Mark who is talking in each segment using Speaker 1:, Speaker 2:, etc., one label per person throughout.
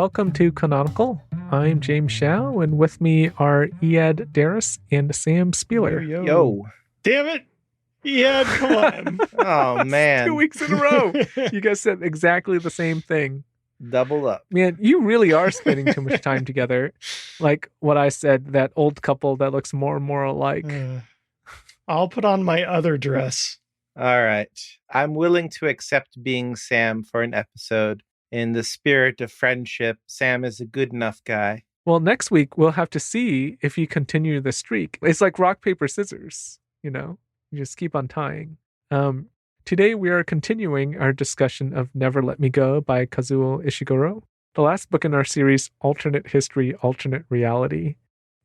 Speaker 1: welcome to Canonical. I'm James Shao, and with me are Iad Darris and Sam Spieler.
Speaker 2: Yo.
Speaker 3: Damn it. Iad, come on.
Speaker 2: Oh, man.
Speaker 1: 2 weeks in a row. You guys said exactly the same thing.
Speaker 2: Double up.
Speaker 1: Man, you really are spending too much time together. Like what I said, that old couple that looks more and more alike.
Speaker 3: I'll put on my other dress.
Speaker 2: All right. I'm willing to accept being Sam for an episode. In the spirit of friendship, Sam is a good enough guy.
Speaker 1: Well, next week, we'll have to see if you continue the streak. It's like rock, paper, scissors, you know? You just keep on tying. Today, we are continuing our discussion of Never Let Me Go by Kazuo Ishiguro, the last book in our series, Alternate History, Alternate Reality.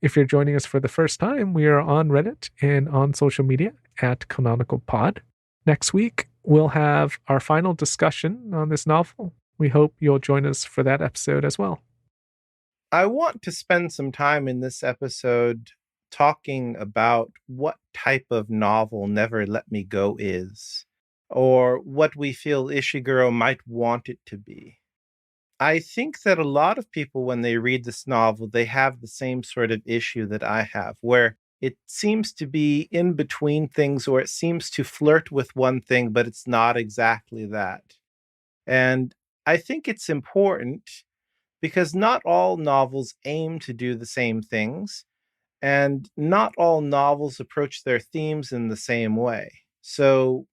Speaker 1: If you're joining us for the first time, we are on Reddit and on social media at Canonical Pod. Next week, we'll have our final discussion on this novel. We hope you'll join us for that episode as well.
Speaker 2: I want to spend some time in this episode talking about what type of novel Never Let Me Go is, or what we feel Ishiguro might want it to be. I think that a lot of people, when they read this novel, they have the same sort of issue that I have, where it seems to be in between things, or it seems to flirt with one thing, but it's not exactly that. And I think it's important because not all novels aim to do the same things, and not all novels approach their themes in the same way. So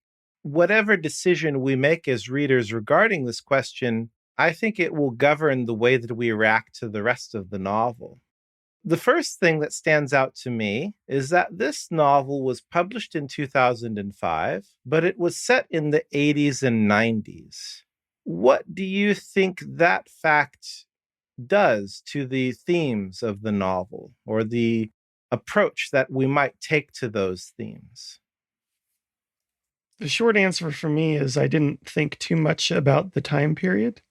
Speaker 2: whatever decision we make as readers regarding this question, I think it will govern the way that we react to the rest of the novel. The first thing that stands out to me is that this novel was published in 2005, but it was set in the 80s and 90s. What do you think that fact does to the themes of the novel, or the approach that we might take to those themes?
Speaker 3: The short answer for me is I didn't think too much about the time period,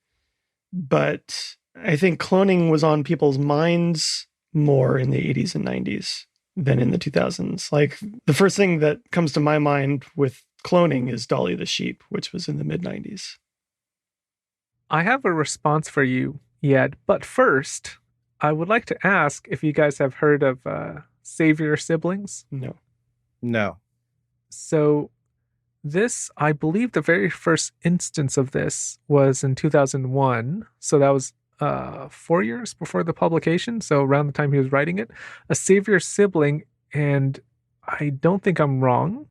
Speaker 3: but I think cloning was on people's minds more in the 80s and 90s than in the 2000s. Like, the first thing that comes to my mind with cloning is Dolly the Sheep, which was in the mid-90s.
Speaker 1: I have a response for you, Yed, but first, I would like to ask if you guys have heard of Savior Siblings.
Speaker 3: No.
Speaker 1: So this, I believe the very first instance of this was in 2001. So that was 4 years before the publication. So around the time he was writing it, a Savior Sibling, and I don't think I'm wrong,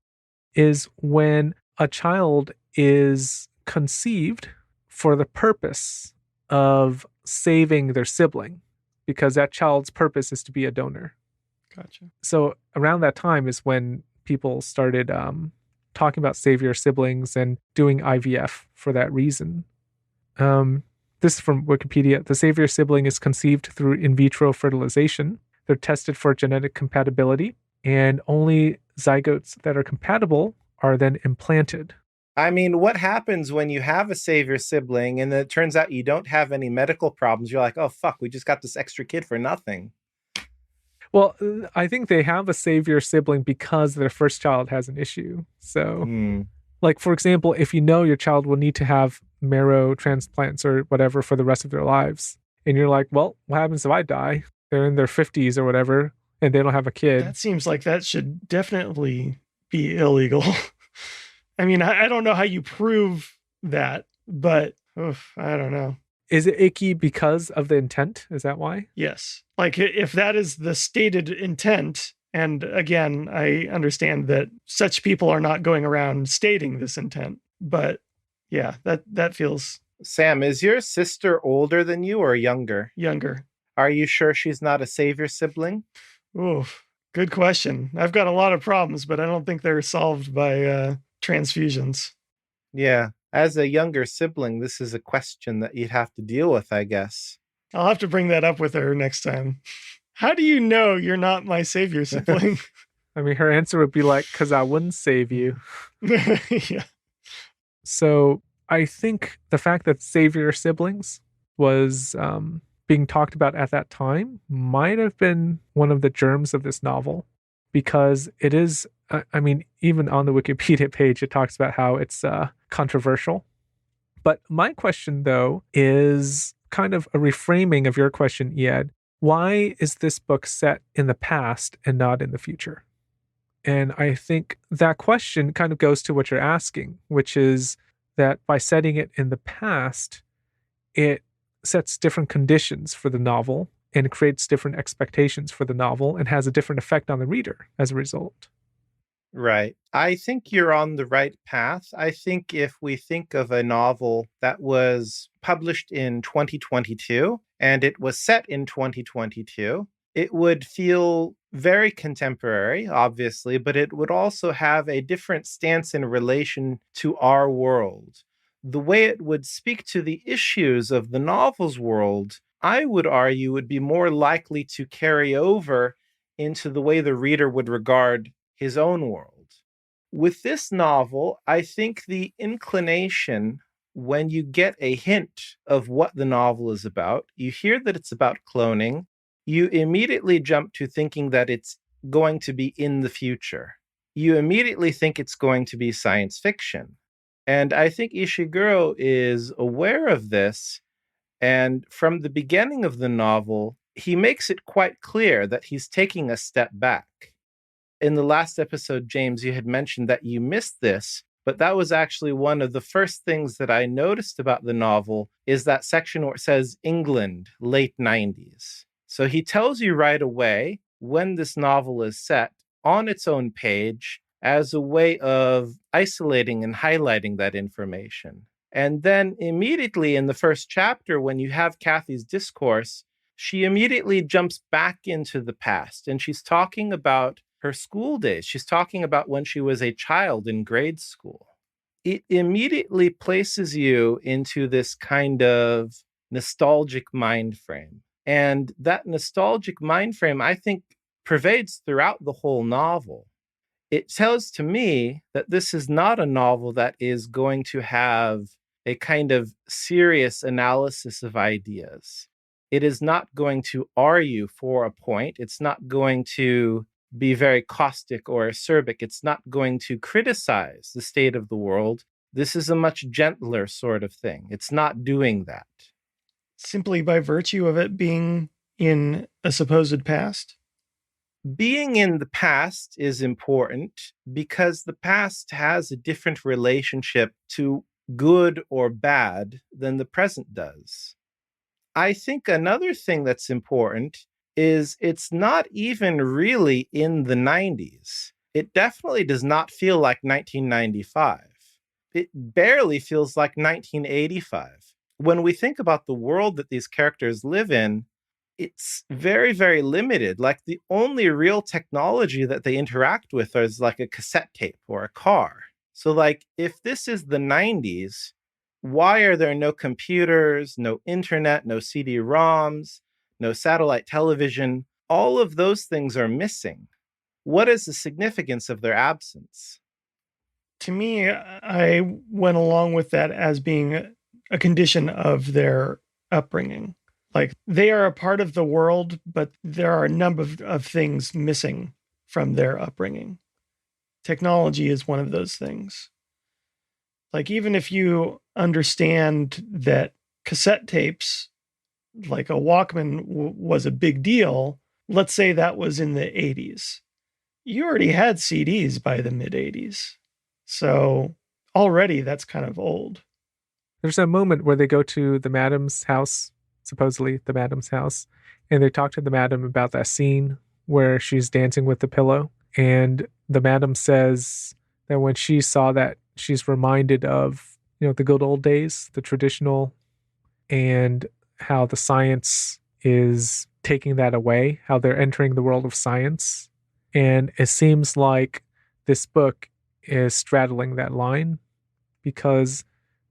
Speaker 1: is when a child is conceived for the purpose of saving their sibling, because that child's purpose is to be a donor.
Speaker 3: Gotcha.
Speaker 1: So around that time is when people started talking about Savior Siblings and doing IVF for that reason. This is from Wikipedia. The Savior Sibling is conceived through in vitro fertilization. They're tested for genetic compatibility, and only zygotes that are compatible are then implanted.
Speaker 2: I mean, what happens when you have a Savior Sibling and it turns out you don't have any medical problems? You're like, oh, fuck, we just got this extra kid for nothing.
Speaker 1: Well, I think they have a Savior Sibling because their first child has an issue. So, like, for example, if you know your child will need to have marrow transplants or whatever for the rest of their lives, and you're like, well, what happens if I die? They're in their 50s or whatever, and they don't have a kid.
Speaker 3: That seems like that should definitely be illegal. I mean, I don't know how you prove that, but I don't know.
Speaker 1: Is it icky because of the intent? Is that why?
Speaker 3: Yes. Like, if that is the stated intent, and again, I understand that such people are not going around stating this intent, but yeah, that feels...
Speaker 2: Sam, is your sister older than you or younger?
Speaker 3: Younger.
Speaker 2: Are you sure she's not a Savior Sibling?
Speaker 3: Oof, good question. I've got a lot of problems, but I don't think they're solved by transfusions.
Speaker 2: Yeah. As a younger sibling, this is a question that you'd have to deal with, I guess.
Speaker 3: I'll have to bring that up with her next time. How do you know you're not my Savior Sibling?
Speaker 1: I mean, her answer would be like, because I wouldn't save you.
Speaker 3: Yeah.
Speaker 1: So I think the fact that Savior Siblings was being talked about at that time might have been one of the germs of this novel, because it is, I mean, even on the Wikipedia page, it talks about how it's controversial. But my question, though, is kind of a reframing of your question, Ed. Why is this book set in the past and not in the future? And I think that question kind of goes to what you're asking, which is that by setting it in the past, it sets different conditions for the novel and creates different expectations for the novel and has a different effect on the reader as a result.
Speaker 2: Right. I think you're on the right path. I think if we think of a novel that was published in 2022 and it was set in 2022, it would feel very contemporary, obviously, but it would also have a different stance in relation to our world. The way it would speak to the issues of the novel's world, I would argue, would be more likely to carry over into the way the reader would regard his own world. With this novel, I think the inclination, when you get a hint of what the novel is about, you hear that it's about cloning, you immediately jump to thinking that it's going to be in the future. You immediately think it's going to be science fiction. And I think Ishiguro is aware of this. And from the beginning of the novel, he makes it quite clear that he's taking a step back. In the last episode, James, you had mentioned that you missed this, but that was actually one of the first things that I noticed about the novel is that section where it says England, late 90s. So he tells you right away when this novel is set on its own page as a way of isolating and highlighting that information. And then immediately in the first chapter, when you have Kathy's discourse, she immediately jumps back into the past and she's talking about her school days. She's talking about when she was a child in grade school. It immediately places you into this kind of nostalgic mind frame. And that nostalgic mind frame, I think, pervades throughout the whole novel. It tells to me that this is not a novel that is going to have a kind of serious analysis of ideas. It is not going to argue for a point. It's not going to be very caustic or acerbic. It's not going to criticize the state of the world. This is a much gentler sort of thing. It's not doing that.
Speaker 3: Simply by virtue of it being in a supposed past?
Speaker 2: Being in the past is important because the past has a different relationship to good or bad than the present does. I think another thing that's important is it's not even really in the 90s. It definitely does not feel like 1995. It barely feels like 1985. When we think about the world that these characters live in, it's very, very limited. Like the only real technology that they interact with is like a cassette tape or a car. So like if this is the 90s, why are there no computers, no internet, no CD-ROMs, no satellite television? All of those things are missing. What is the significance of their absence?
Speaker 3: To me, I went along with that as being a condition of their upbringing. Like they are a part of the world, but there are a number of things missing from their upbringing. Technology is one of those things. Like even if you understand that cassette tapes, like a Walkman was a big deal, let's say that was in the 80s. You already had CDs by the mid 80s. So already that's kind of old.
Speaker 1: There's a moment where they go to the madam's house, supposedly the madam's house, and they talk to the madam about that scene where she's dancing with the pillow. And the madam says that when she saw that, she's reminded of, the good old days, the traditional, and how the science is taking that away, how they're entering the world of science. And it seems like this book is straddling that line because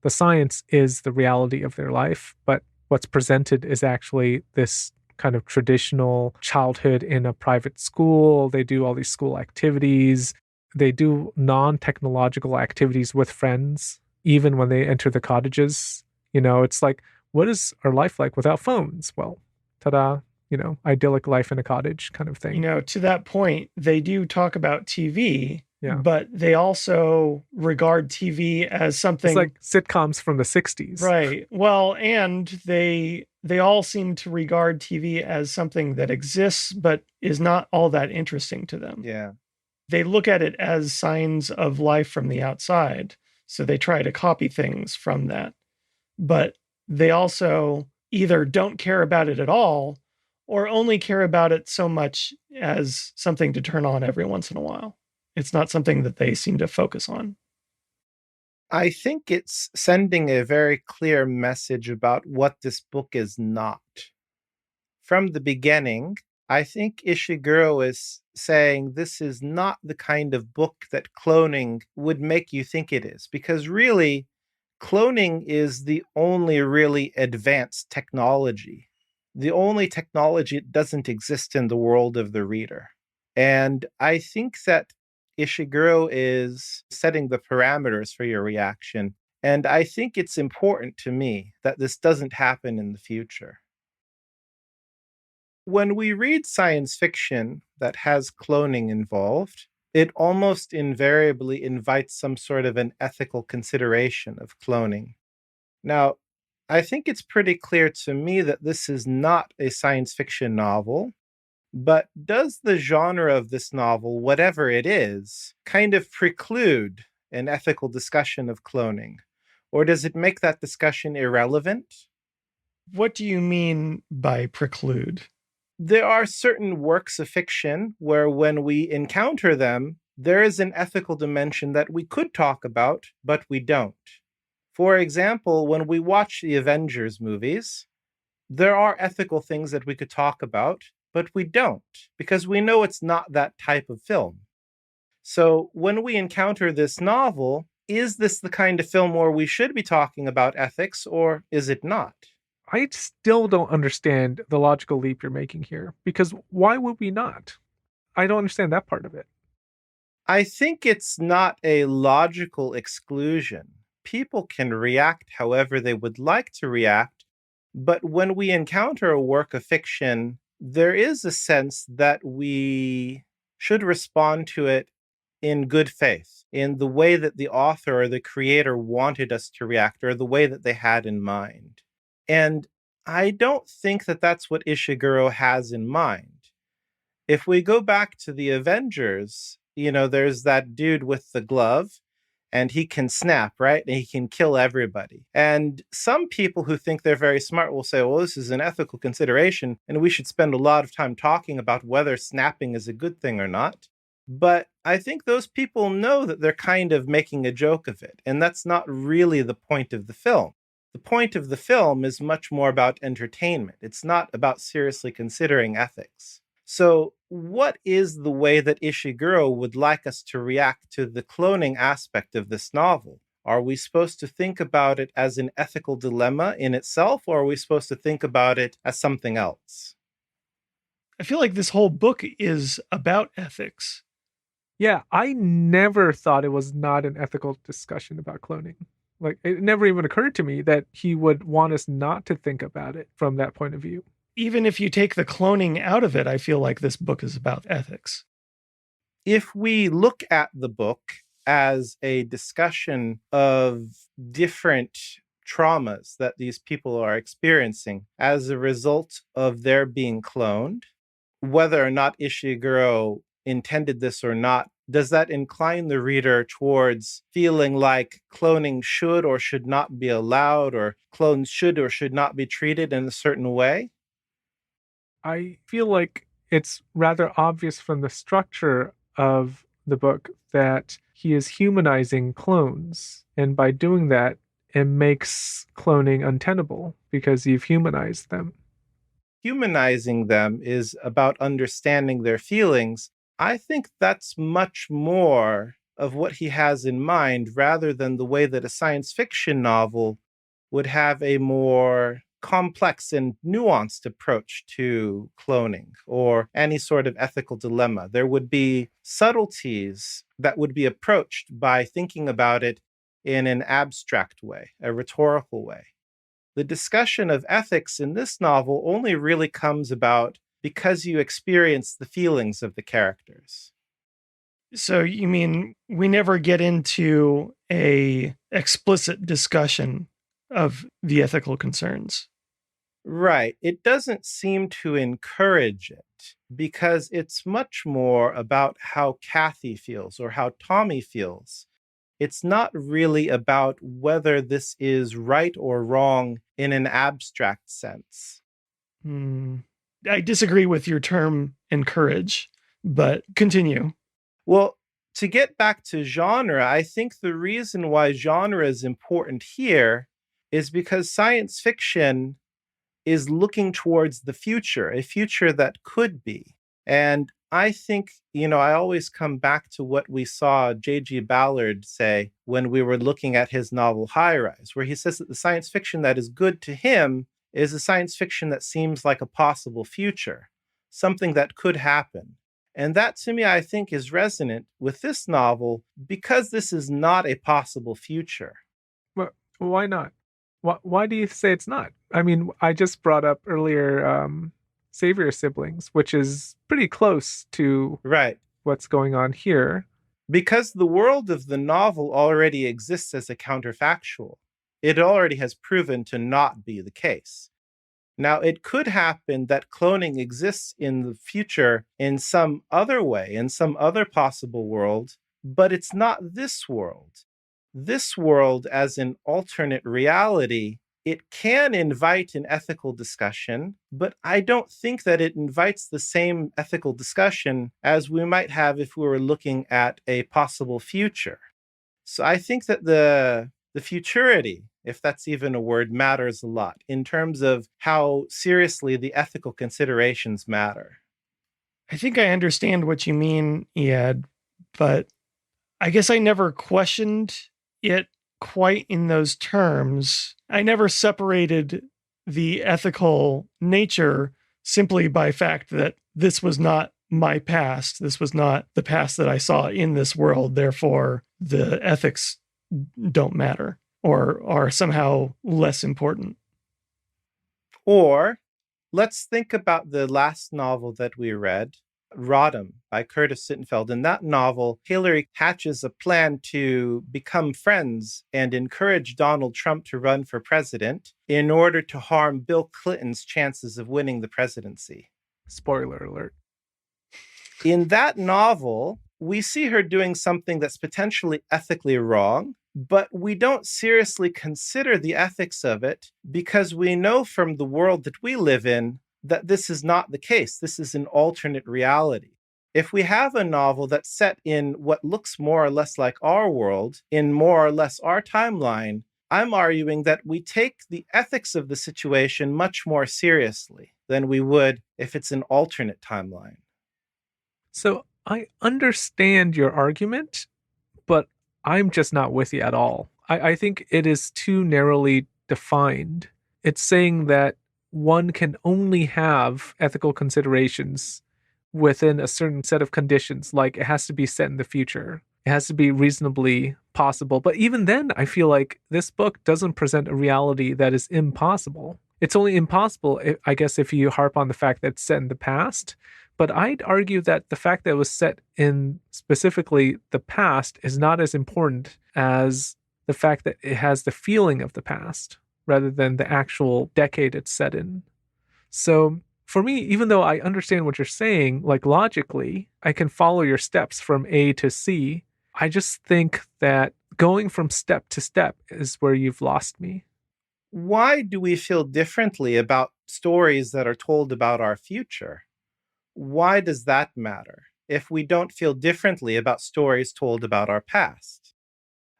Speaker 1: the science is the reality of their life, but what's presented is actually this kind of traditional childhood in a private school. They do all these school activities. They do non-technological activities with friends, even when they enter the cottages. It's like, what is our life like without phones? Well, ta-da, idyllic life in a cottage kind of thing.
Speaker 3: To that point, they do talk about TV,
Speaker 1: yeah.
Speaker 3: But they also regard TV as something...
Speaker 1: It's like sitcoms from the 60s.
Speaker 3: Right. Well, and they they all seem to regard TV as something that exists, but is not all that interesting to them.
Speaker 2: Yeah.
Speaker 3: They look at it as signs of life from the outside. So they try to copy things from that. But they also either don't care about it at all or only care about it so much as something to turn on every once in a while. It's not something that they seem to focus on.
Speaker 2: I think it's sending a very clear message about what this book is not. From the beginning, I think Ishiguro is saying this is not the kind of book that cloning would make you think it is, because really, cloning is the only really advanced technology, the only technology that doesn't exist in the world of the reader. And I think that Ishiguro is setting the parameters for your reaction. And I think it's important to me that this doesn't happen in the future. When we read science fiction that has cloning involved, it almost invariably invites some sort of an ethical consideration of cloning. Now, I think it's pretty clear to me that this is not a science fiction novel, but does the genre of this novel, whatever it is, kind of preclude an ethical discussion of cloning? Or does it make that discussion irrelevant?
Speaker 3: What do you mean by preclude?
Speaker 2: There are certain works of fiction where, when we encounter them, there is an ethical dimension that we could talk about, but we don't. For example, when we watch the Avengers movies, there are ethical things that we could talk about, but we don't, because we know it's not that type of film. So when we encounter this novel, is this the kind of film where we should be talking about ethics, or is it not?
Speaker 1: I still don't understand the logical leap you're making here, because why would we not? I don't understand that part of it.
Speaker 2: I think it's not a logical exclusion. People can react however they would like to react, but when we encounter a work of fiction, there is a sense that we should respond to it in good faith, in the way that the author or the creator wanted us to react, or the way that they had in mind. And I don't think that that's what Ishiguro has in mind. If we go back to the Avengers, there's that dude with the glove, and he can snap, right? And he can kill everybody. And some people who think they're very smart will say, well, this is an ethical consideration, and we should spend a lot of time talking about whether snapping is a good thing or not. But I think those people know that they're kind of making a joke of it, and that's not really the point of the film. The point of the film is much more about entertainment. It's not about seriously considering ethics. So, what is the way that Ishiguro would like us to react to the cloning aspect of this novel? Are we supposed to think about it as an ethical dilemma in itself, or are we supposed to think about it as something else?
Speaker 3: I feel like this whole book is about ethics.
Speaker 1: Yeah, I never thought it was not an ethical discussion about cloning. Like, it never even occurred to me that he would want us not to think about it from that point of view.
Speaker 3: Even if you take the cloning out of it, I feel like this book is about ethics.
Speaker 2: If we look at the book as a discussion of different traumas that these people are experiencing as a result of their being cloned, whether or not Ishiguro intended this or not, does that incline the reader towards feeling like cloning should or should not be allowed, or clones should or should not be treated in a certain way?
Speaker 1: I feel like it's rather obvious from the structure of the book that he is humanizing clones. And by doing that, it makes cloning untenable because you've humanized them.
Speaker 2: Humanizing them is about understanding their feelings. I think that's much more of what he has in mind, rather than the way that a science fiction novel would have a more complex and nuanced approach to cloning or any sort of ethical dilemma. There would be subtleties that would be approached by thinking about it in an abstract way, a rhetorical way. The discussion of ethics in this novel only really comes about because you experience the feelings of the characters.
Speaker 3: So you mean we never get into a explicit discussion of the ethical concerns?
Speaker 2: Right. It doesn't seem to encourage it because it's much more about how Kathy feels or how Tommy feels. It's not really about whether this is right or wrong in an abstract sense.
Speaker 3: I disagree with your term encourage, but continue.
Speaker 2: Well, to get back to genre, I think the reason why genre is important here is because science fiction is looking towards the future, a future that could be. And I think, I always come back to what we saw J.G. Ballard say when we were looking at his novel High Rise, where he says that the science fiction that is good to him is a science fiction that seems like a possible future, something that could happen. And that to me, I think, is resonant with this novel because this is not a possible future.
Speaker 1: But why not? Why do you say it's not? I mean, I just brought up earlier Savior Siblings, which is pretty close to
Speaker 2: Right.
Speaker 1: what's going on here.
Speaker 2: Because the world of the novel already exists as a counterfactual. It already has proven to not be the case. Now, it could happen that cloning exists in the future in some other way, in some other possible world, but it's not this world. This world, as an alternate reality, it can invite an ethical discussion, but I don't think that it invites the same ethical discussion as we might have if we were looking at a possible future. So I think that the futurity, if that's even a word, matters a lot in terms of how seriously the ethical considerations matter.
Speaker 3: I think I understand what you mean, Ed, but I guess I never questioned it quite in those terms. I never separated the ethical nature simply by fact that this was not my past. This was not the past that I saw in this world. Therefore, the ethics don't matter or are somehow less important.
Speaker 2: Or let's think about the last novel that we read, Rodham by Curtis Sittenfeld. In that novel, Hillary hatches a plan to become friends and encourage Donald Trump to run for president in order to harm Bill Clinton's chances of winning the presidency.
Speaker 1: Spoiler alert.
Speaker 2: In that novel, we see her doing something that's potentially ethically wrong, but we don't seriously consider the ethics of it because we know from the world that we live in that this is not the case. This is an alternate reality. If we have a novel that's set in what looks more or less like our world, in more or less our timeline, I'm arguing that we take the ethics of the situation much more seriously than we would if it's an alternate timeline.
Speaker 1: So I understand your argument, but I'm just not with you at all. I think it is too narrowly defined. It's saying that one can only have ethical considerations within a certain set of conditions, like it has to be set in the future. It has to be reasonably possible. But even then, I feel like this book doesn't present a reality that is impossible. It's only impossible, I guess, if you harp on the fact that it's set in the past. But I'd argue that the fact that it was set in specifically the past is not as important as the fact that it has the feeling of the past rather than the actual decade it's set in. So for me, even though I understand what you're saying, like logically, I can follow your steps from A to C. I just think that going from step to step is where you've lost me.
Speaker 2: Why do we feel differently about stories that are told about our future? Why does that matter if we don't feel differently about stories told about our past?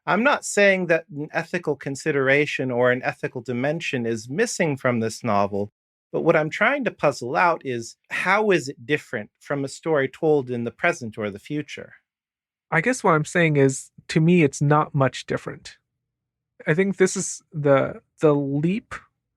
Speaker 2: I'm not saying that an ethical consideration or an ethical dimension is missing from this novel, but what I'm trying to puzzle out is how is it different from a story told in the present or the future?
Speaker 1: I guess what I'm saying is, to me, it's not much different. I think this is the leap,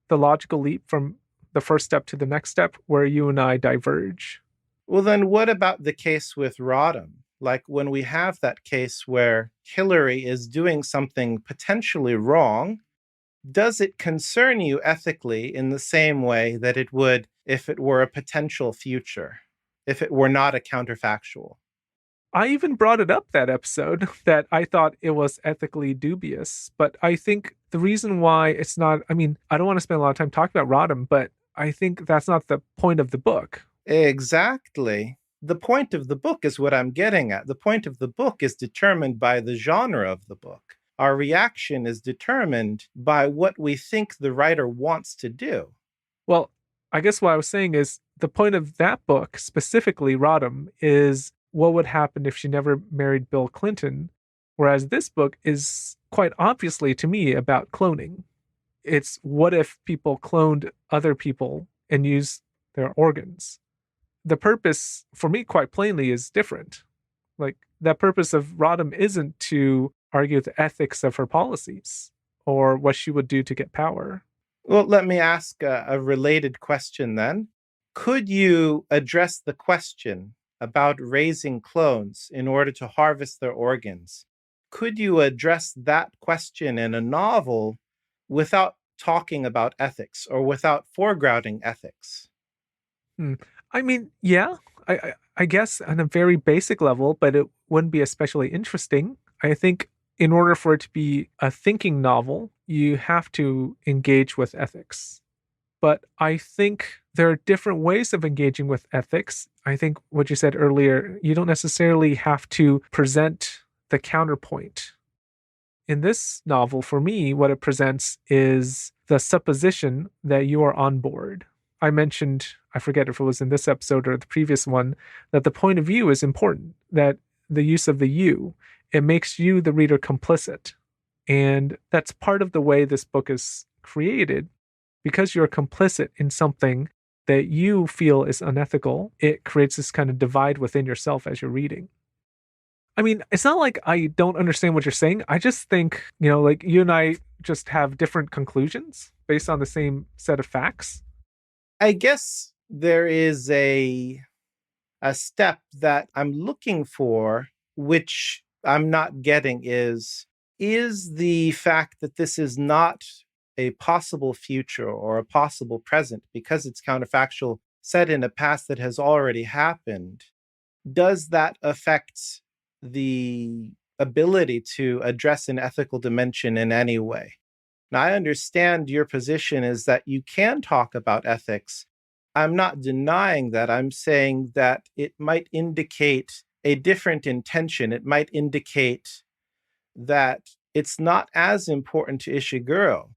Speaker 1: the logical leap from the first step to the next step where you and I diverge.
Speaker 2: Well, then what about the case with Rodham? Like when we have that case where Hillary is doing something potentially wrong, does it concern you ethically in the same way that it would if it were a potential future, if it were not a counterfactual?
Speaker 1: I even brought it up that episode that I thought it was ethically dubious. But I think the reason why it's not, I mean, I don't want to spend a lot of time talking about Rodham, but I think that's not the point of the book.
Speaker 2: Exactly. The point of the book is what I'm getting at. The point of the book is determined by the genre of the book. Our reaction is determined by what we think the writer wants to do.
Speaker 1: Well, I guess what I was saying is the point of that book, specifically Rodham, is what would happen if she never married Bill Clinton. Whereas this book is quite obviously, to me, about cloning. It's what if people cloned other people and used their organs? The purpose, for me, quite plainly, is different. Like, that purpose of Rodham isn't to argue the ethics of her policies or what she would do to get power.
Speaker 2: Well, let me ask a related question then. Could you address the question about raising clones in order to harvest their organs? Could you address that question in a novel without talking about ethics or without foregrounding ethics?
Speaker 1: I mean, yeah, I guess on a very basic level, but it wouldn't be especially interesting. I think in order for it to be a thinking novel, you have to engage with ethics. But I think there are different ways of engaging with ethics. I think what you said earlier, you don't necessarily have to present the counterpoint. In this novel, for me, what it presents is the supposition that you are on board. I mentioned, I forget if it was in this episode or the previous one, that the point of view is important, that the use of the you, it makes you, the reader, complicit. And that's part of the way this book is created. Because you're complicit in something that you feel is unethical, it creates this kind of divide within yourself as you're reading. I mean, it's not like I don't understand what you're saying. I just think, like you and I just have different conclusions based on the same set of facts.
Speaker 2: I guess there is a step that I'm looking for, which I'm not getting, is the fact that this is not a possible future or a possible present, because it's counterfactual, set in a past that has already happened. Does that affect the ability to address an ethical dimension in any way? Now, I understand your position is that you can talk about ethics. I'm not denying that. I'm saying that it might indicate a different intention. It might indicate that it's not as important to Ishiguro.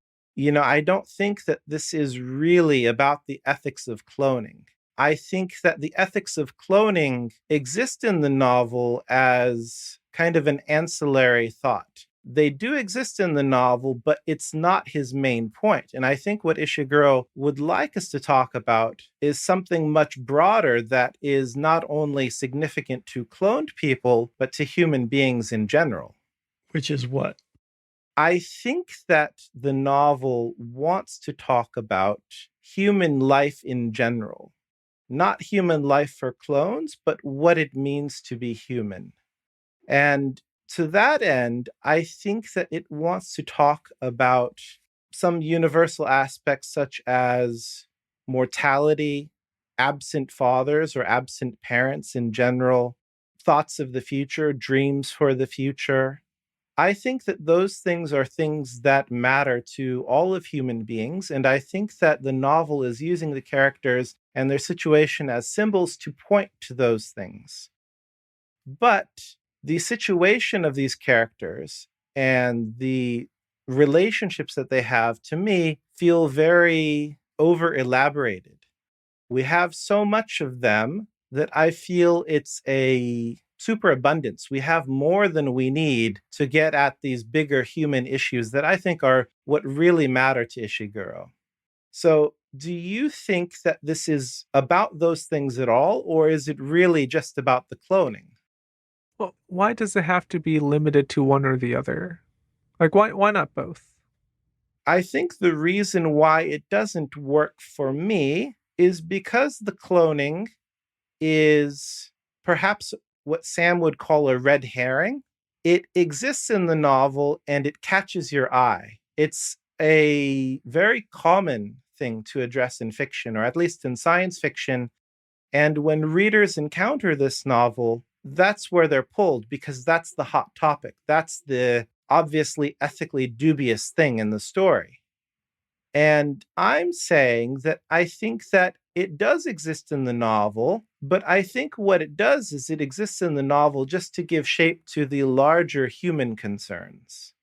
Speaker 2: I don't think that this is really about the ethics of cloning. I think that the ethics of cloning exist in the novel as kind of an ancillary thought. They do exist in the novel, but it's not his main point. And I think what Ishiguro would like us to talk about is something much broader that is not only significant to cloned people, but to human beings in general.
Speaker 3: Which is what?
Speaker 2: I think that the novel wants to talk about human life in general. Not human life for clones, but what it means to be human. And to that end, I think that it wants to talk about some universal aspects such as mortality, absent fathers or absent parents in general, thoughts of the future, dreams for the future. I think that those things are things that matter to all of human beings, and I think that the novel is using the characters and their situation as symbols to point to those things. But the situation of these characters and the relationships that they have, to me, feel very over elaborated. We have so much of them that I feel it's a superabundance. We have more than we need to get at these bigger human issues that I think are what really matter to Ishiguro. So, do you think that this is about those things at all, or is it really just about the cloning?
Speaker 1: Well, why does it have to be limited to one or the other? Like, why not both?
Speaker 2: I think the reason why it doesn't work for me is because the cloning is perhaps what Sam would call a red herring. It exists in the novel and it catches your eye. It's a very common thing to address in fiction, or at least in science fiction. And when readers encounter this novel, that's where they're pulled, because that's the hot topic. That's the obviously ethically dubious thing in the story. And I'm saying that I think that it does exist in the novel, but I think what it does is it exists in the novel just to give shape to the larger human concerns.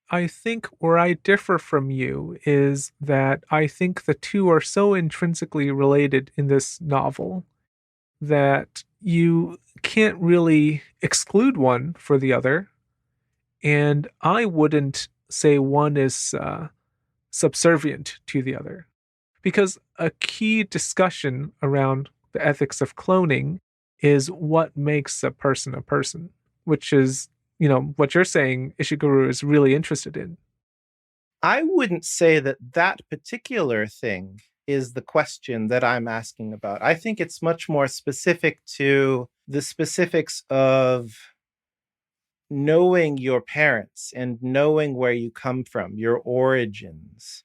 Speaker 1: I think where I differ from you is that I think the two are so intrinsically related in this novel that you can't really exclude one for the other. And I wouldn't say one is subservient to the other. Because a key discussion around the ethics of cloning is what makes a person, which is, what you're saying Ishiguro is really interested in.
Speaker 2: I wouldn't say that that particular thing is the question that I'm asking about. I think it's much more specific to the specifics of knowing your parents and knowing where you come from, your origins,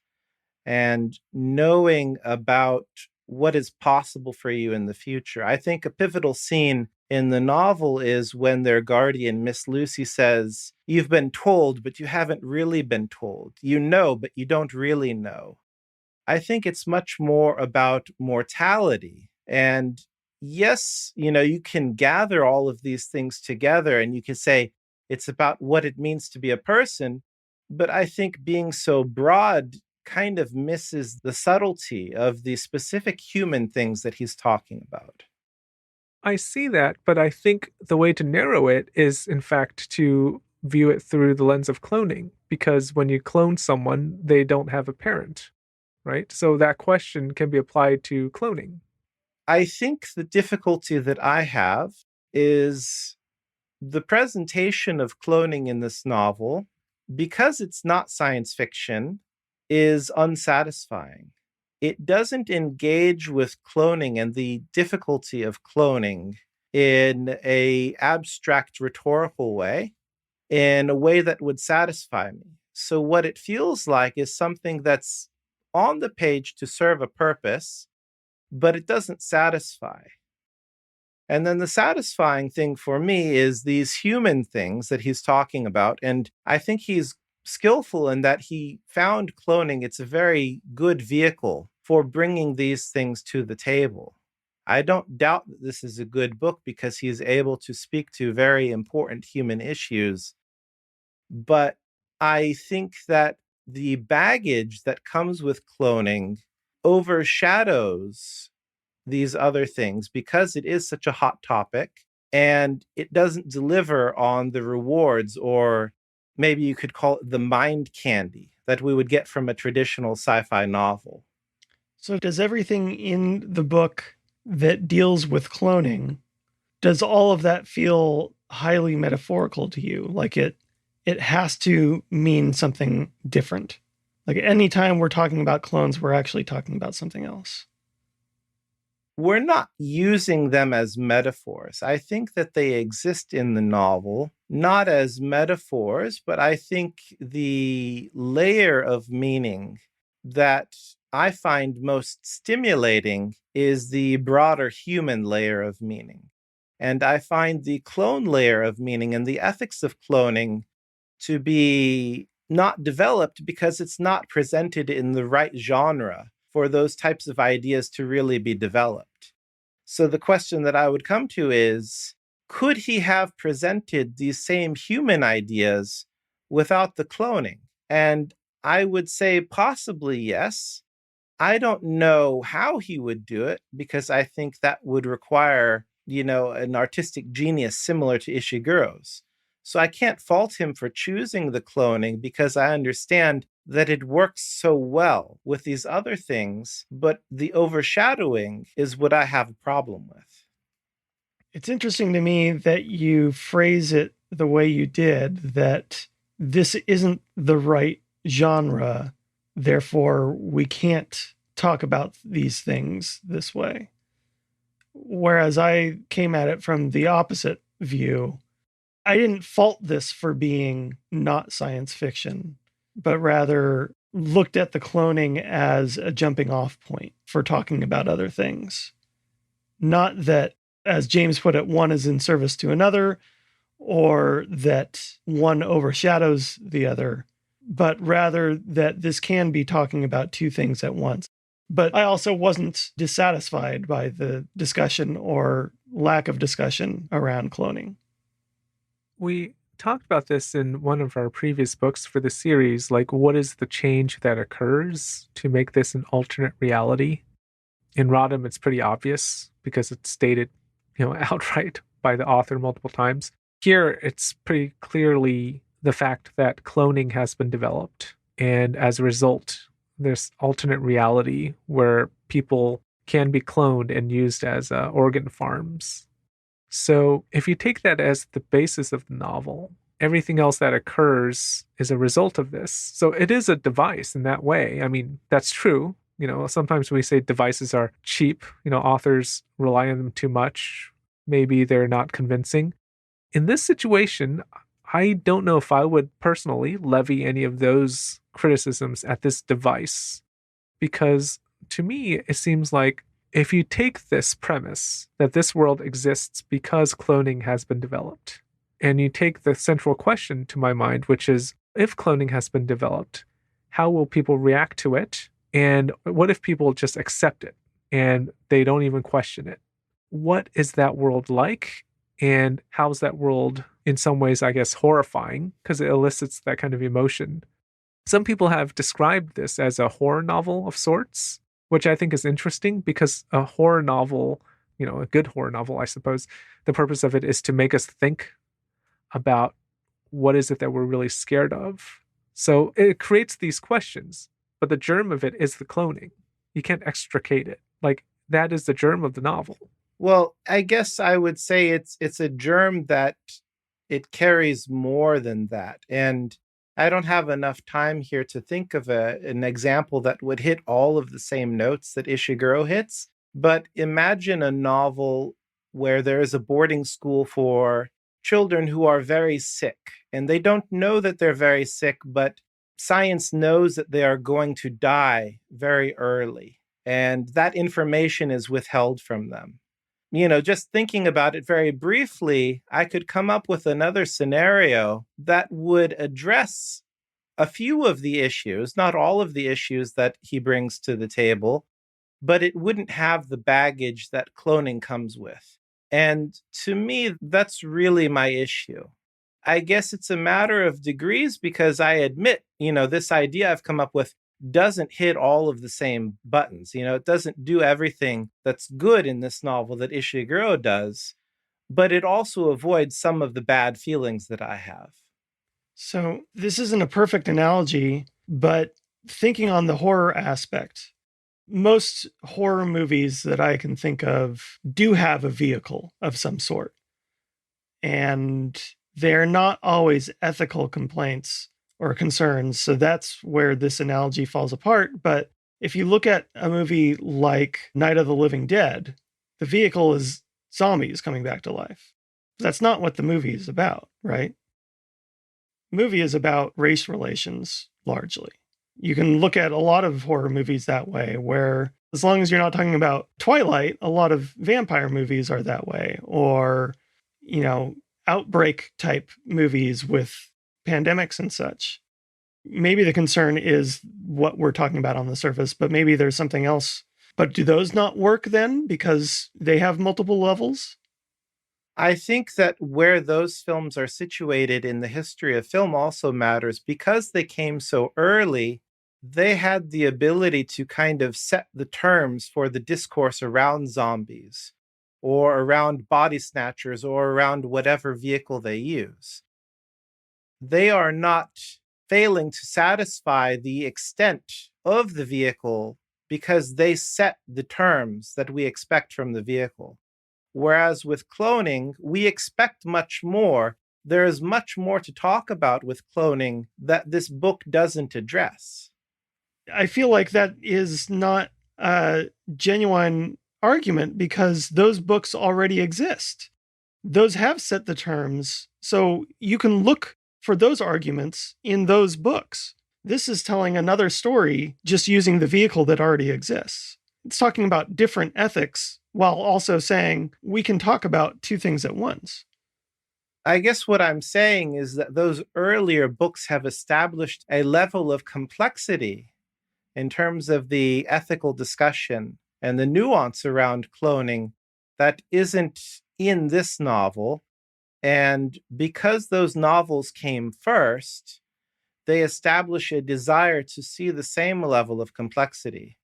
Speaker 2: and knowing about what is possible for you in the future. I think a pivotal scene in the novel is when their guardian, Miss Lucy, says, "You've been told, but you haven't really been told. You know, but you don't really know." I think it's much more about mortality. And yes, you can gather all of these things together and you can say it's about what it means to be a person. But I think being so broad kind of misses the subtlety of the specific human things that he's talking about.
Speaker 1: I see that, but I think the way to narrow it is, in fact, to view it through the lens of cloning, because when you clone someone, they don't have a parent, right? So that question can be applied to cloning.
Speaker 2: I think the difficulty that I have is the presentation of cloning in this novel, because it's not science fiction, is unsatisfying. It doesn't engage with cloning and the difficulty of cloning in a abstract rhetorical way, in a way that would satisfy me. So what it feels like is something that's on the page to serve a purpose, but it doesn't satisfy. And then the satisfying thing for me is these human things that he's talking about. And I think he's skillful in that he found cloning. It's a very good vehicle for bringing these things to the table. I don't doubt that this is a good book because he is able to speak to very important human issues. But I think that the baggage that comes with cloning overshadows these other things because it is such a hot topic and it doesn't deliver on the rewards, or maybe you could call it the mind candy that we would get from a traditional sci-fi novel.
Speaker 3: So does everything in the book that deals with cloning, does all of that feel highly metaphorical to you? Like it has to mean something different. Like anytime we're talking about clones, we're actually talking about something else.
Speaker 2: We're not using them as metaphors. I think that they exist in the novel, not as metaphors, but I think the layer of meaning that I find most stimulating is the broader human layer of meaning. And I find the clone layer of meaning and the ethics of cloning to be not developed because it's not presented in the right genre for those types of ideas to really be developed. So the question that I would come to is, could he have presented these same human ideas without the cloning? And I would say possibly yes. I don't know how he would do it because I think that would require, an artistic genius similar to Ishiguro's. So I can't fault him for choosing the cloning because I understand that it works so well with these other things, but the overshadowing is what I have a problem with.
Speaker 3: It's interesting to me that you phrase it the way you did, that this isn't the right genre, therefore we can't talk about these things this way. Whereas I came at it from the opposite view. I didn't fault this for being not science fiction, but rather looked at the cloning as a jumping off point for talking about other things. Not that, as James put it, one is in service to another, or that one overshadows the other, but rather that this can be talking about two things at once. But I also wasn't dissatisfied by the discussion or lack of discussion around cloning.
Speaker 1: We talked about this in one of our previous books for the series, like what is the change that occurs to make this an alternate reality? In Rodham, it's pretty obvious because it's stated, outright by the author multiple times. Here, it's pretty clearly the fact that cloning has been developed, and as a result, there's alternate reality where people can be cloned and used as organ farms. So if you take that as the basis of the novel, everything else that occurs is a result of this. So it is a device in that way. I mean, that's true. Sometimes we say devices are cheap. Authors rely on them too much. Maybe they're not convincing. In this situation, I don't know if I would personally levy any of those criticisms at this device, because to me, it seems like if you take this premise that this world exists because cloning has been developed, and you take the central question to my mind, which is, if cloning has been developed, how will people react to it? And what if people just accept it and they don't even question it? What is that world like? And how's that world, in some ways, I guess, horrifying, because it elicits that kind of emotion? Some people have described this as a horror novel of sorts, which I think is interesting because a horror novel, a good horror novel, I suppose, the purpose of it is to make us think about what is it that we're really scared of. So it creates these questions, but the germ of it is the cloning. You can't extricate it. Like, that is the germ of the novel.
Speaker 2: Well, I guess I would say it's a germ that it carries more than that. And I don't have enough time here to think of an example that would hit all of the same notes that Ishiguro hits. But imagine a novel where there is a boarding school for children who are very sick, and they don't know that they're very sick, but science knows that they are going to die very early, and that information is withheld from them. Just thinking about it very briefly, I could come up with another scenario that would address a few of the issues, not all of the issues that he brings to the table, but it wouldn't have the baggage that cloning comes with. And to me, that's really my issue. I guess it's a matter of degrees, because I admit, this idea I've come up with doesn't hit all of the same buttons. It doesn't do everything that's good in this novel that Ishiguro does, but it also avoids some of the bad feelings that I have.
Speaker 3: So this isn't a perfect analogy, but thinking on the horror aspect, most horror movies that I can think of do have a vehicle of some sort. And they're not always ethical complaints or concerns. So that's where this analogy falls apart. But if you look at a movie like Night of the Living Dead, the vehicle is zombies coming back to life. That's not what the movie is about, right? The movie is about race relations, largely. You can look at a lot of horror movies that way, where as long as you're not talking about Twilight, a lot of vampire movies are that way, or, outbreak type movies with pandemics and such. Maybe the concern is what we're talking about on the surface, but maybe there's something else. But do those not work then because they have multiple levels?
Speaker 2: I think that where those films are situated in the history of film also matters. Because they came so early, they had the ability to kind of set the terms for the discourse around zombies, or around body snatchers, or around whatever vehicle they use. They are not failing to satisfy the extent of the vehicle because they set the terms that we expect from the vehicle. Whereas with cloning, we expect much more. There is much more to talk about with cloning that this book doesn't address.
Speaker 3: I feel like that is not a genuine argument because those books already exist. Those have set the terms, so you can look for those arguments in those books. This is telling another story just using the vehicle that already exists. It's talking about different ethics while also saying we can talk about two things at once.
Speaker 2: I guess what I'm saying is that those earlier books have established a level of complexity in terms of the ethical discussion and the nuance around cloning that isn't in this novel. And because those novels came first, they establish a desire to see the same level of complexity.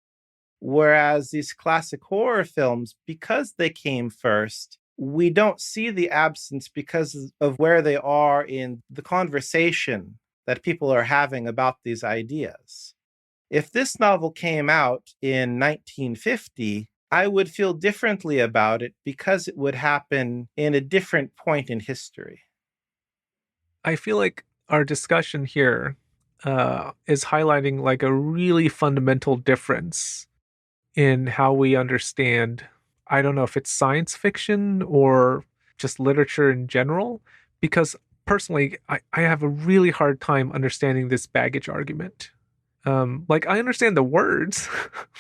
Speaker 2: Whereas these classic horror films, because they came first, we don't see the absence because of where they are in the conversation that people are having about these ideas. If this novel came out in 1950, I would feel differently about it because it would happen in a different point in history.
Speaker 1: I feel like our discussion here is highlighting like a really fundamental difference in how we understand, I don't know if it's science fiction or just literature in general, because personally, I have a really hard time understanding this baggage argument. Like I understand the words,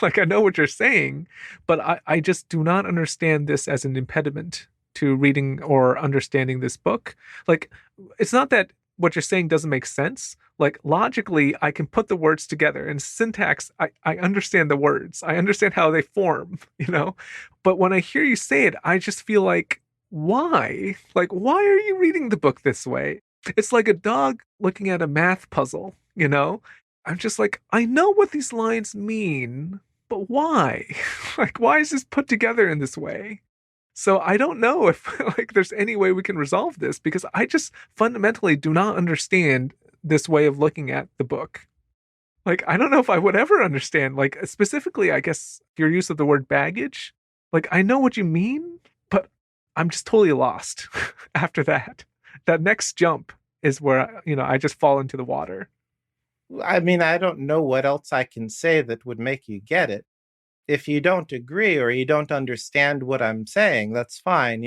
Speaker 1: like I know what you're saying, but I just do not understand this as an impediment to reading or understanding this book. Like it's not that what you're saying doesn't make sense. Like logically, I can put the words together and syntax, I understand the words. I understand how they form, you know? But when I hear you say it, I just feel like, why? Like, why are you reading the book this way? It's like a dog looking at a math puzzle, you know? I'm just like, I know what these lines mean, but why? Like, why is this put together in this way? So I don't know if like there's any way we can resolve this because I just fundamentally do not understand this way of looking at the book. Like, I don't know if I would ever understand, like, specifically, I guess, your use of the word baggage. Like, I know what you mean, but I'm just totally lost after that. That next jump is where, I just fall into the water.
Speaker 2: I mean, I don't know what else I can say that would make you get it. If you don't agree or you don't understand what I'm saying, that's fine.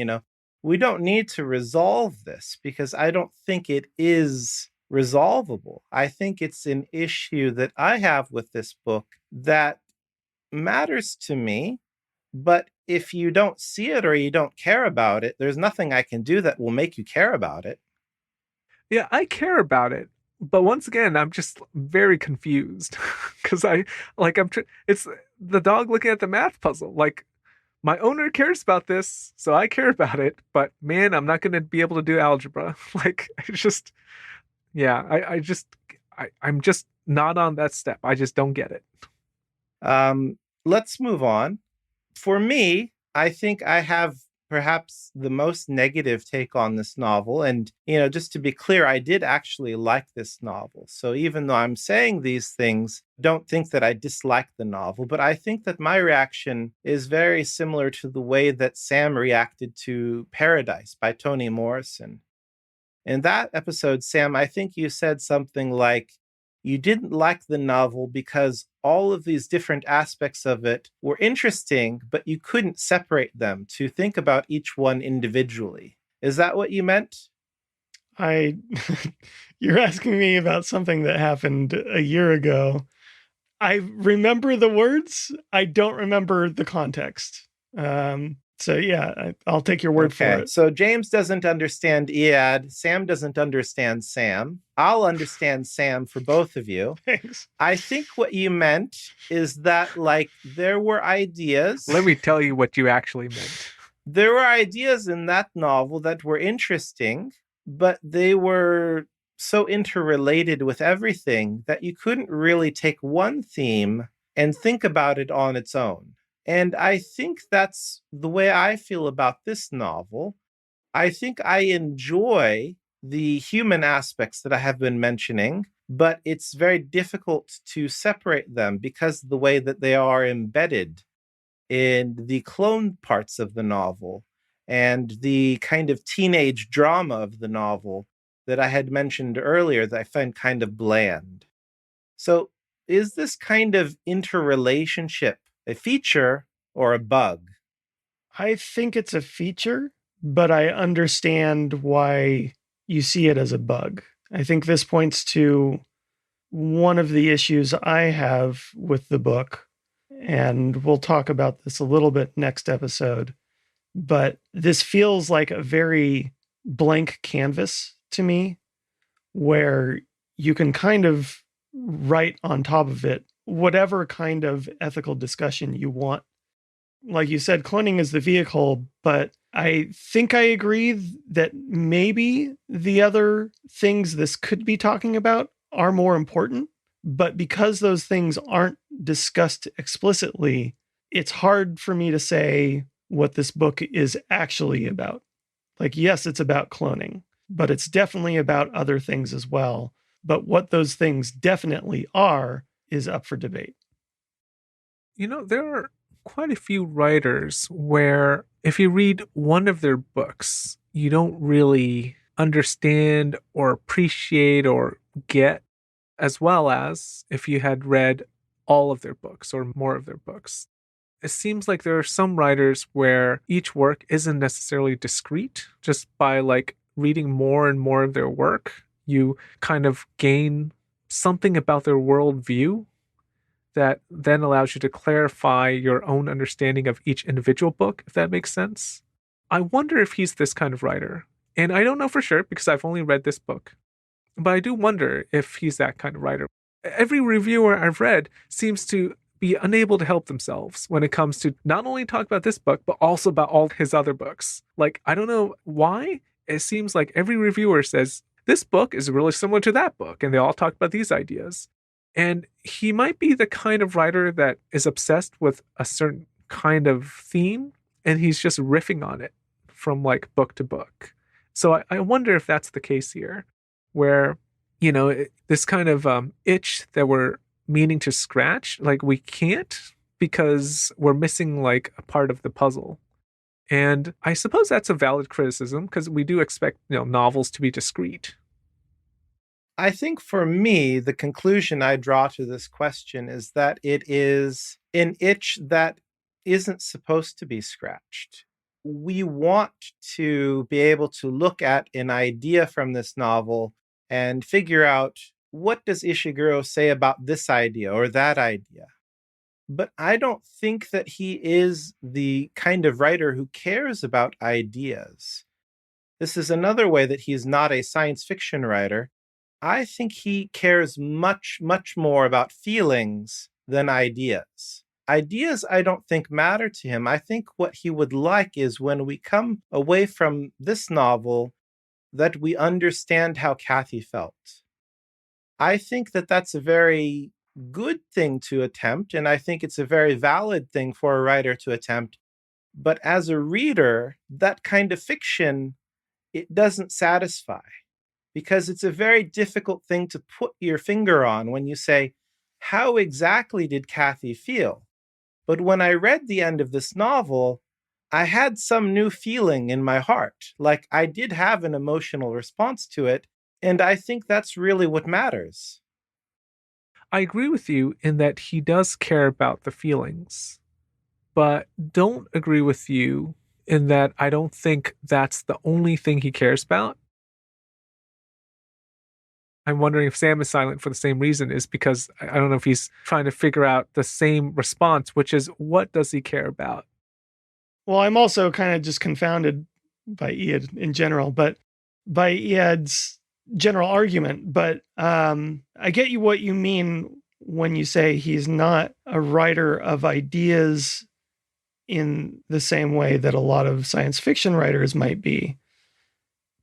Speaker 2: We don't need to resolve this because I don't think it is resolvable. I think it's an issue that I have with this book that matters to me. But if you don't see it or you don't care about it, there's nothing I can do that will make you care about it.
Speaker 1: Yeah, I care about it. But once again, I'm just very confused because it's the dog looking at the math puzzle. Like, my owner cares about this, so I care about it. But man, I'm not going to be able to do algebra. Like, it's just, yeah, I'm just not on that step. I just don't get it.
Speaker 2: Let's move on. For me, I think I have perhaps the most negative take on this novel. And, just to be clear, I did actually like this novel. So even though I'm saying these things, don't think that I dislike the novel. But I think that my reaction is very similar to the way that Sam reacted to Paradise by Toni Morrison. In that episode, Sam, I think you said something like, you didn't like the novel because all of these different aspects of it were interesting, but you couldn't separate them to think about each one individually. Is that what you meant?
Speaker 3: You're asking me about something that happened a year ago. I remember the words. I don't remember the context. So yeah, I'll take your word for it.
Speaker 2: So James doesn't understand Iad. Sam doesn't understand Sam. I'll understand Sam for both of you.
Speaker 3: Thanks.
Speaker 2: I think what you meant is that, like, there were ideas.
Speaker 1: Let me tell you what you actually meant.
Speaker 2: There were ideas in that novel that were interesting, but they were so interrelated with everything that you couldn't really take one theme and think about it on its own. And I think that's the way I feel about this novel. I think I enjoy the human aspects that I have been mentioning, but it's very difficult to separate them because of the way that they are embedded in the clone parts of the novel and the kind of teenage drama of the novel that I had mentioned earlier that I find kind of bland. So is this kind of interrelationship a feature or a bug?
Speaker 3: I think it's a feature, but I understand why you see it as a bug. I think this points to one of the issues I have with the book, and we'll talk about this a little bit next episode, but this feels like a very blank canvas to me where you can kind of write on top of it whatever kind of ethical discussion you want. Like you said, cloning is the vehicle, but I think I agree that maybe the other things this could be talking about are more important. But because those things aren't discussed explicitly, it's hard for me to say what this book is actually about. Like, yes, it's about cloning, but it's definitely about other things as well. But what those things definitely are is up for debate.
Speaker 1: There are quite a few writers where if you read one of their books, you don't really understand or appreciate or get as well as if you had read all of their books or more of their books. It seems like there are some writers where each work isn't necessarily discrete. Just by reading more and more of their work, you kind of gain something about their worldview that then allows you to clarify your own understanding of each individual book, if that makes sense. I wonder if he's this kind of writer. And I don't know for sure because I've only read this book. But I do wonder if he's that kind of writer. Every reviewer I've read seems to be unable to help themselves when it comes to not only talk about this book, but also about all his other books. I don't know why. It seems like every reviewer says, this book is really similar to that book. And they all talk about these ideas. And he might be the kind of writer that is obsessed with a certain kind of theme, and he's just riffing on it from book to book. So I wonder if that's the case here, where, this kind of itch that we're meaning to scratch, we can't because we're missing a part of the puzzle. And I suppose that's a valid criticism because we do expect, novels to be discrete.
Speaker 2: I think for me, the conclusion I draw to this question is that it is an itch that isn't supposed to be scratched. We want to be able to look at an idea from this novel and figure out, what does Ishiguro say about this idea or that idea? But I don't think that he is the kind of writer who cares about ideas. This is another way that he's not a science fiction writer. I think he cares much, much more about feelings than ideas. Ideas, I don't think, matter to him. I think what he would like is when we come away from this novel, that we understand how Kathy felt. I think that that's a very good thing to attempt, and I think it's a very valid thing for a writer to attempt. But as a reader, that kind of fiction, it doesn't satisfy, because it's a very difficult thing to put your finger on when you say, how exactly did Kathy feel? But when I read the end of this novel, I had some new feeling in my heart. I did have an emotional response to it, and I think that's really what matters.
Speaker 1: I agree with you in that he does care about the feelings, but don't agree with you in that I don't think that's the only thing he cares about. I'm wondering if Sam is silent for the same reason, is because I don't know if he's trying to figure out the same response, which is, what does he care about?
Speaker 3: Well, I'm also kind of just confounded by Iad in general, but by Iad's general argument. But I get you what you mean when you say he's not a writer of ideas in the same way that a lot of science fiction writers might be.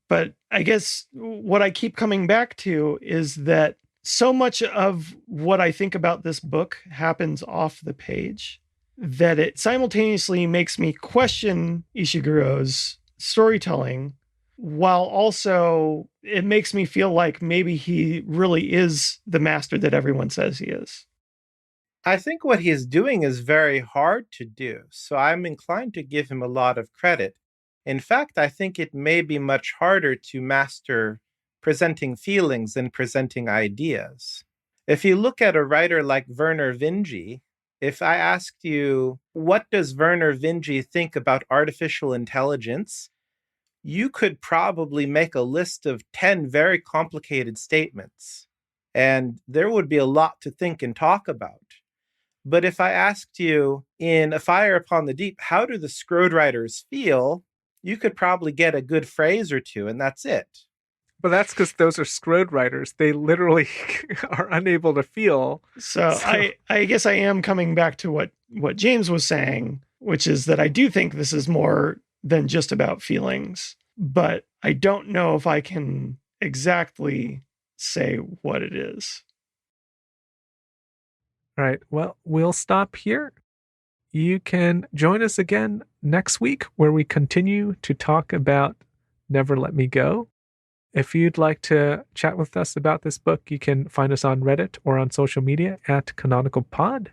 Speaker 3: But I guess what I keep coming back to is that so much of what I think about this book happens off the page that it simultaneously makes me question Ishiguro's storytelling, while also it makes me feel like maybe he really is the master that everyone says he is.
Speaker 2: I think what he is doing is very hard to do, so I'm inclined to give him a lot of credit. In fact, I think it may be much harder to master presenting feelings than presenting ideas. If you look at a writer like Vernor Vinge, if I asked you, what does Vernor Vinge think about artificial intelligence? You could probably make a list of 10 very complicated statements, and there would be a lot to think and talk about. But if I asked you, in A Fire Upon the Deep, how do the Scroad Riders feel? You could probably get a good phrase or two, and that's it.
Speaker 1: But that's because those are screwed writers. They literally are unable to feel.
Speaker 3: So I guess I am coming back to what James was saying, which is that I do think this is more than just about feelings, but I don't know if I can exactly say what it is.
Speaker 1: All right. Well, we'll stop here. You can join us again next week where we continue to talk about Never Let Me Go. If you'd like to chat with us about this book, you can find us on Reddit or on social media at Canonical Pod.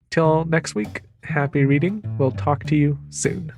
Speaker 1: Till next week, happy reading. We'll talk to you soon.